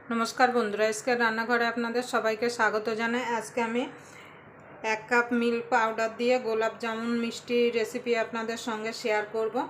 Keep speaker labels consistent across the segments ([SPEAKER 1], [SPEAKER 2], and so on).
[SPEAKER 1] नमस्कार बंधुरा आजके रान्नाघरे आपनादेर सबाइके स्वागत जानाई। आज के आमी 1 कप मिल्क पाउडार दिए गोलाप जामुन मिष्टि रेसिपि आपनादेर संगे शेयर करब।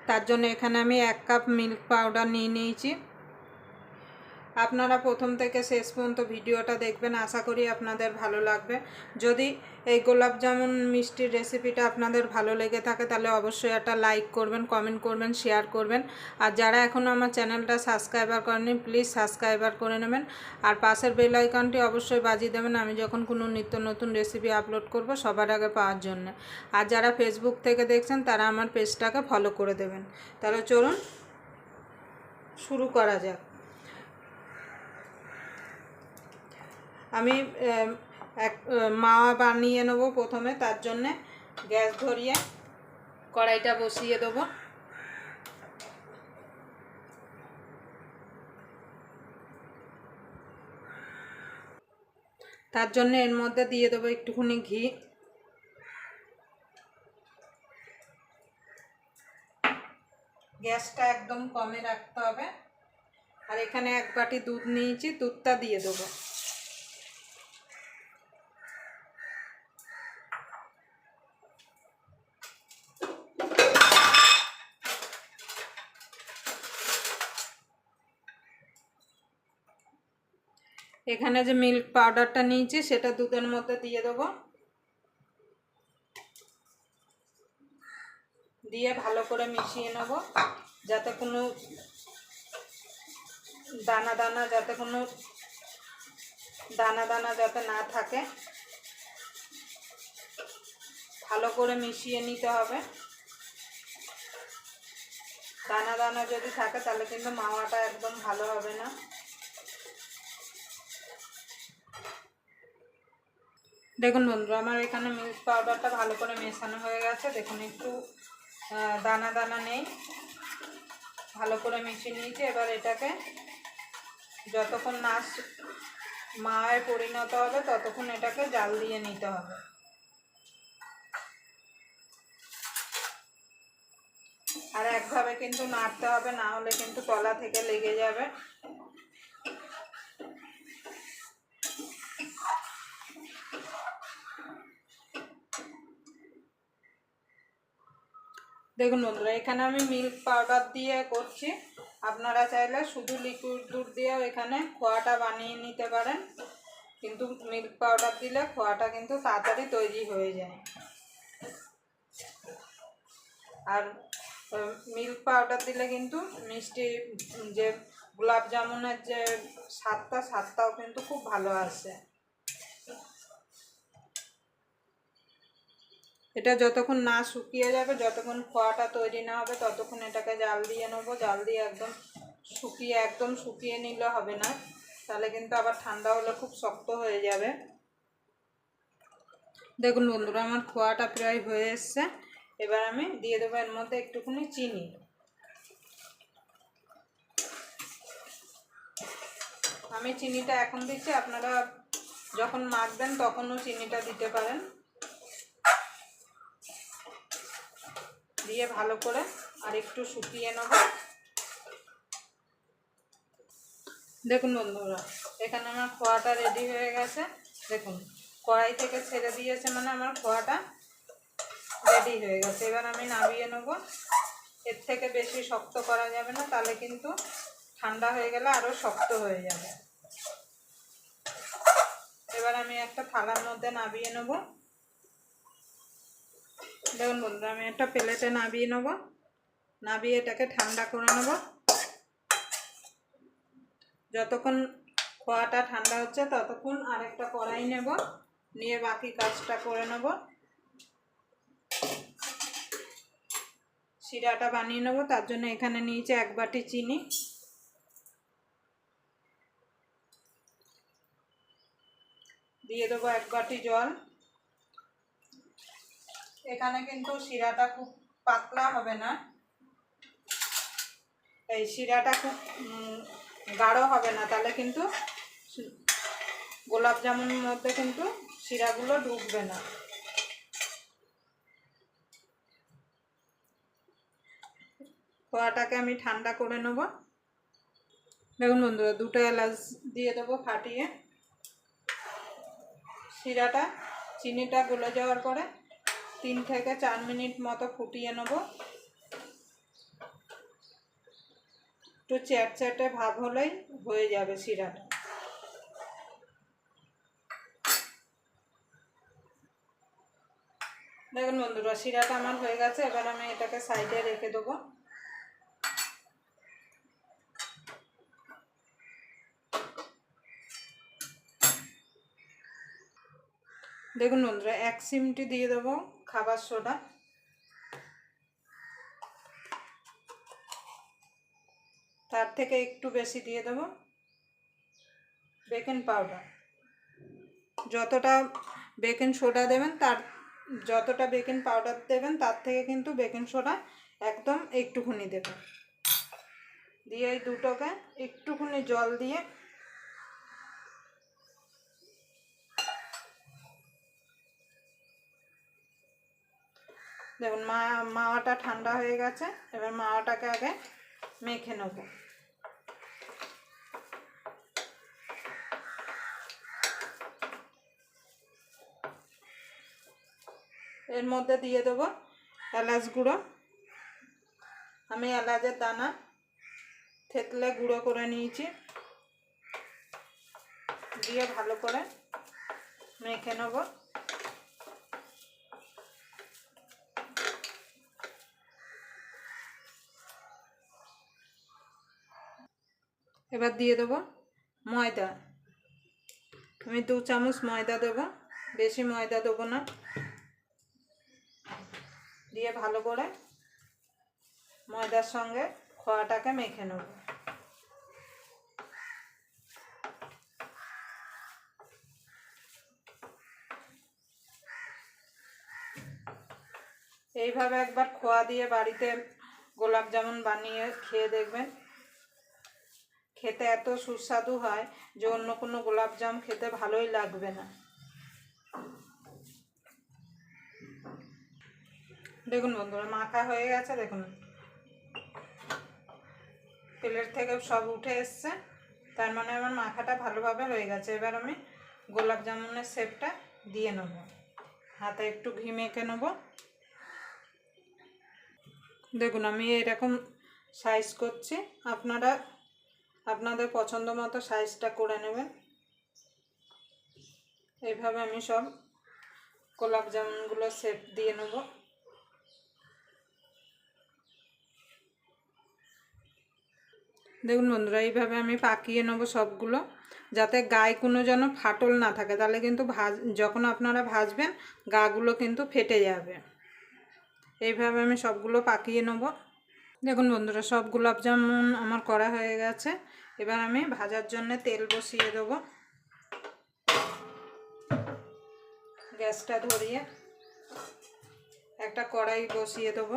[SPEAKER 1] तार जोन्नो एखाने आमी 1 कप मिल्क पाउडार निये निয়েছি। আপনারা প্রথম থেকে শেষ পর্যন্ত ভিডিওটা দেখবেন, আশা করি আপনাদের ভালো লাগবে। যদি এই গোলাপ জামুন মিষ্টির রেসিপিটা আপনাদের ভালো লেগে থাকে তাহলে অবশ্যই একটা লাইক করবেন, কমেন্ট করবেন, শেয়ার করবেন। আর যারা এখনও আমার চ্যানেলটা সাবস্ক্রাইবার করেননি প্লিজ সাবস্ক্রাইবার করে নেবেন। আর পাশের বেল আইকনটি অবশ্যই বাজিয়ে দেবেন আমি যখন কোনো নিত্য নতুন রেসিপি আপলোড করব সবার আগে পাওয়ার জন্য। আর যারা ফেসবুক থেকে দেখছেন তারা আমার পেজটাকে ফলো করে দেবেন। তাহলে চলুন শুরু করা যাক। আমি এক মাওয়া বানিয়ে নেব। প্রথমে তার জন্য গ্যাস ধরিয়ে কড়াইটা বসিয়ে দেব। তার জন্য এর মধ্যে দিয়ে দেব একটুখানি ঘি। গ্যাসটা একদম কমে রাখতে হবে। আর এখানে 1 বাটি দুধ নিয়েছি, দুধটা দিয়ে দেব। এখানে যে মিল্ক পাউডারটা নিয়েছি সেটা দুধের মধ্যে দিয়ে দেব। দিয়ে ভালো করে মিশিয়ে নেব যাতে কোনো দানা দানা যাতে না থাকে। ভালো করে মিশিয়ে নিতে হবে। দানা যদি থাকে তাহলে কিন্তু মাওয়াটা একদম ভালো হবে না। দেখুন বন্ধুরা, আমার এখানে মিল্ক পাউডারটা ভালো করে মেশানো হয়ে গেছে। দেখুন একটু দানা নেই, ভালো করে মিশিয়ে নিয়েছি। এবার এটাকে যতক্ষণ না মাওয়ায় পরিণত হবে ততক্ষণ এটাকে জাল দিয়ে নিতে হবে। আর একভাবে কিন্তু নাড়তে হবে, না হলে কিন্তু তলা থেকে লেগে যাবে। দেখুন বন্ধুরা, এখানে আমি মিল্ক পাউডার দিয়ে করছি। আপনারা চাইলে শুধু লিকুইড দুধ দিয়েও এখানে খোয়াটা বানিয়ে নিতে পারেন, কিন্তু মিল্ক পাউডার দিলে খোয়াটা কিন্তু তাড়াতাড়ি তৈরি হয়ে যায়। আর মিল্ক পাউডার দিলে কিন্তু মিষ্টি যে গোলাপ জামুনের যে স্বাদটাও কিন্তু খুব ভালো আসে। এটা যতক্ষণ না শুকিয়ে যাবে, যতক্ষণ খোয়াটা তৈরি না হবে ততক্ষণ এটাকে জাল দিয়ে নেবো। জাল দিয়ে একদম শুকিয়ে নিলে হবে না, তাহলে কিন্তু আবার ঠান্ডা হলে খুব শক্ত হয়ে যাবে। দেখুন বন্ধুরা, আমার খোয়াটা প্রায় হয়ে এসছে। এবার আমি দিয়ে দেবো এর মধ্যে একটুখানি চিনি। আমি চিনিটা এখন দিচ্ছি, আপনারা যখন মাখবেন তখনও চিনিটা দিতে পারেন। দিয়ে ভালো করে আর একটু শুকিয়ে নেব। দেখুন বন্ধুরা, এখানে আমার খোয়াটা রেডি হয়ে গেছে। দেখুন কড়াই থেকে ছেড়ে দিয়েছে, মানে আমার খোয়াটা রেডি হয়ে গেছে। এবার আমি নামিয়ে নেব। এর থেকে বেশি শক্ত করা যাবে না, তাহলে কিন্তু ঠান্ডা হয়ে গেলে আরও শক্ত হয়ে যাবে। এবার আমি একটা থালার মধ্যে নামিয়ে নেব। দেখুন বন্ধুরা, আমি একটা প্লেটে নামিয়ে নেব। নামিয়ে এটাকে ঠান্ডা করে নেব। যতক্ষণ খোয়াটা ঠান্ডা হচ্ছে ততক্ষণ আরেকটা কড়াই নেব, নিয়ে বাকি কাজটা করে নেব। শিরাটা বানিয়ে নেব। তার জন্য এখানে নিয়েছি 1 বাটি চিনি। দিয়ে দেবো 1 বাটি জল। এখানে কিন্তু শিরাটা খুব পাতলা হবে না, এই শিরাটা খুব গাঢ় হবে না, তাহলে কিন্তু গোলাপ জামুনের মধ্যে কিন্তু শিরাগুলো ঢুকবে না। খোয়াটাকে আমি ঠান্ডা করে নেব। দেখুন বন্ধুরা, 2টা এলাচ দিয়ে দেবো ফাটিয়ে। শিরাটা চিনিটা গলে যাওয়ার পরে 3 থেকে 4 মিনিট মতো ফুটিয়ে নেব। একটু চ্যাটচ্যাটে ভাব হলেই হয়ে যাবে শিরাটা। দেখুন বন্ধুরা, শিরাটা আমার হয়ে গেছে। এবার আমি এটাকে সাইডে রেখে দেবো। দেখুন বন্ধুরা, 1 চিমটি দিয়ে দেবো খাবার সোডা। তার থেকে একটু বেশি দিয়ে দেবো বেকিং পাউডার। যতটা বেকিং সোডা দেবেন যতটা বেকিং পাউডার দেবেন তার থেকে কিন্তু বেকিং সোডা একদম একটুখানি দেবেন। দিয়ে এই দুটোকে একটুখানি জল দিয়ে দেখুন মাওয়াটা ঠান্ডা হয়ে গেছে। এবার মাওয়াটাকে আগে মেখে নেব। এর মধ্যে দিয়ে দেবো এলাচ গুঁড়ো। আমি এলাচের দানা থেতলে গুঁড়ো করে নিয়েছি। দিয়ে ভালো করে মেখে নেব। এবার দিয়ে দেবো ময়দা। আমি 2 চামচ ময়দা দেবো, বেশি ময়দা দেবো না। দিয়ে ভালো করে ময়দার সঙ্গে খোয়াটাকে মেখে নেব। এইভাবে একবার খোয়া দিয়ে বাড়িতে গোলাপ জামুন বানিয়ে খেয়ে দেখবেন। খেতে এত সুস্বাদু হয় যে অন্য কোনো গোলাপ জাম খেতে ভালোই লাগবে না। দেখুন বন্ধুরা, মাখা হয়ে গেছে। দেখুন প্লেট থেকে সব উঠে এসছে, তার মানে আমার মাখাটা ভালোভাবে হয়ে গেছে। এবার আমি গোলাপ জামুনের শেপটা দিয়ে নেব। হাতে একটু ঘি মেখে নেব। দেখুন আমি এরকম সাইজ করছি, আপনারা আপনাদের পছন্দ মতো সাইজটা করে নেবেন। এইভাবে আমি সব গোলাপ জামুনগুলো শেপ দিয়ে নেব। দেখুন বন্ধুরা, এইভাবে আমি পাকিয়ে নেব সবগুলো, যাতে গায়ে কোনো যেন ফাটল না থাকে। তাহলে কিন্তু যখন আপনারা ভাজবেন গাগুলো কিন্তু ফেটে যাবে। এইভাবে আমি সবগুলো পাকিয়ে নেব। দেখুন বন্ধুরা, সব গোলাপ জামুন আমার করা হয়ে গেছে। এবার আমি ভাজার জন্য তেল বসিয়ে দেব। গ্যাসটা ধরিয়ে একটা কড়াই বসিয়ে দেব।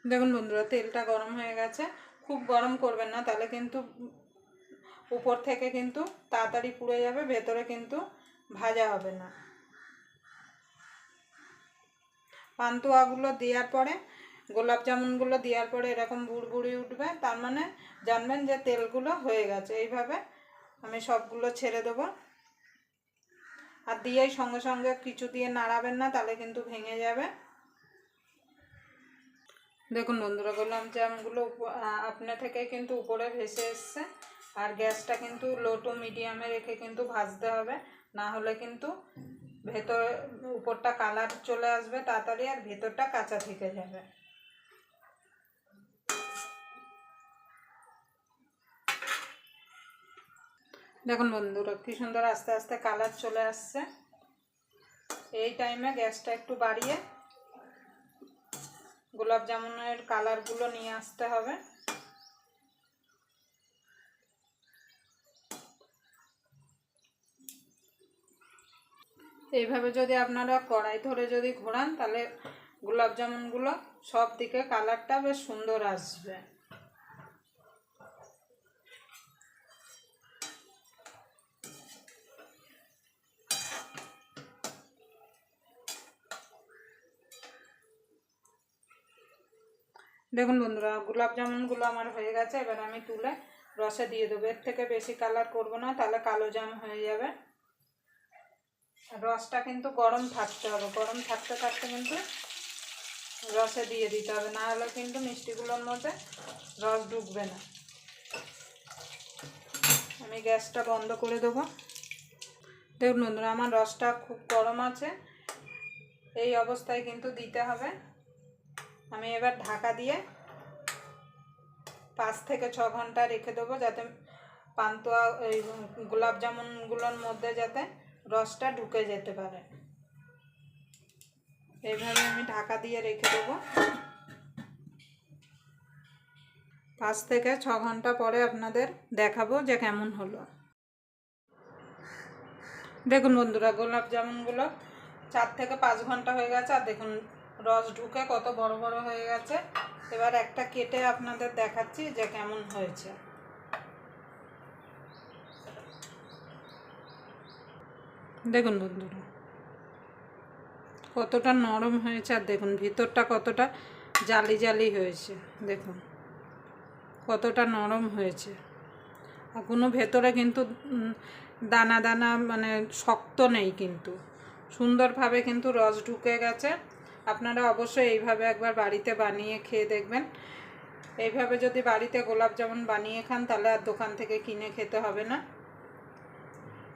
[SPEAKER 1] দেখুন বন্ধুরা, তেলটা গরম হয়ে গেছে। খুব গরম করবেন না, তাহলে কিন্তু উপর থেকে কিন্তু তাড়াতাড়ি পুড়ে যাবে, ভেতরে কিন্তু ভাজা হবে না। পান্তুয়াগুলো দেওয়ার পরে, গোলাপ জামুনগুলো দেওয়ার পরে এরকম বুড়বুড়ি উঠবে, তার মানে জানবেন যে তেলগুলো হয়ে গেছে। এইভাবে আমি সবগুলো ছেড়ে দেবো। আর দিয়েই সঙ্গে সঙ্গে কিছু দিয়ে নাড়াবেন না, তাহলে কিন্তু ভেঙে যাবে। দেখুন বন্ধুরা, গোলাপ জামগুলো আপনা থেকে কিন্তু উপরে ভেসে এসছে। আর গ্যাসটা কিন্তু লো টু মিডিয়ামে রেখে কিন্তু ভাজতে হবে, না হলে কিন্তু উপরটা কালার চলে আসবে তাড়াতাড়ি, আর ভেতরটা কাঁচা থেকে যাবে। দেখুন বন্ধুরা, কি সুন্দর আস্তে আস্তে কালার চলে আসছে। এই টাইমে গ্যাসটা একটু বাড়িয়ে গোলাপ জামুনের কালারগুলো নিয়ে আসতে হবে। এইভাবে যদি আপনারা কড়াই ধরে যদি ঘোরান, তাহলে গোলাপ জামুনগুলো সব দিকে কালারটা বেশ সুন্দর আসবে। দেখুন বন্ধুরা, গোলাপ জামুনগুলো আমার হয়ে গেছে। এবার আমি তুলে রসে দিয়ে দেবো। এর থেকে বেশি কালার করব না, তাহলে কালো জাম হয়ে যাবে। রসটা কিন্তু গরম থাকতে হবে, গরম থাকতে থাকতে কিন্তু রসে দিয়ে দিতে হবে, না হলে কিন্তু মিষ্টিগুলোর মধ্যে রস ঢুকবে না। আমি গ্যাসটা বন্ধ করে দেবো। দেখুন বন্ধুরা, আমার রসটা খুব গরম আছে, এই অবস্থায় কিন্তু দিতে হবে। আমি এবার ঢাকা দিয়ে 5 থেকে 6 ঘন্টা রেখে দেবো, যাতে পান্তুয়া এই গোলাপ জামুনগুলোর মধ্যে যাতে রসটা ঢুকে যেতে পারে। এইভাবে আমি ঢাকা দিয়ে রেখে দেবো। 5 থেকে 6 ঘন্টা পরে আপনাদের দেখাবো যে কেমন হলো। দেখুন বন্ধুরা, গোলাপ জামুনগুলো 4 থেকে 5 ঘন্টা হয়ে গেছে, আর দেখুন রস ঢুকে কত বড় বড় হয়ে গেছে। এবার একটা কেটে আপনাদের দেখাচ্ছি যে কেমন হয়েছে। দেখুন বন্ধুরা, কতটা নরম হয়েছে, আর দেখুন ভিতরটা কতটা জালি জালি হয়েছে। দেখুন কতটা নরম হয়েছে, আর কোনো ভেতরে কিন্তু দানা দানা মানে শক্ত নেই, কিন্তু সুন্দরভাবে কিন্তু রস ঢুকে গেছে। আপনারা অবশ্যই এইভাবে একবার বাড়িতে বানিয়ে খেয়ে দেখবেন। এইভাবে যদি বাড়িতে গোলাপ জামুন বানিয়ে খান, তাহলে আর দোকান থেকে কিনে খেতে হবে না।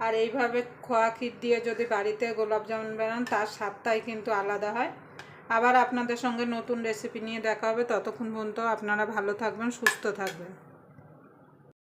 [SPEAKER 1] আর এইভাবে খোয়া ক্ষীর দিয়ে যদি বাড়িতে গোলাপ জামুন বানান, তার স্বাদটাই কিন্তু আলাদা হয়। আবার আপনাদের সঙ্গে নতুন রেসিপি নিয়ে দেখা হবে। ততক্ষণ পর্যন্ত আপনারা ভালো থাকবেন, সুস্থ থাকবেন।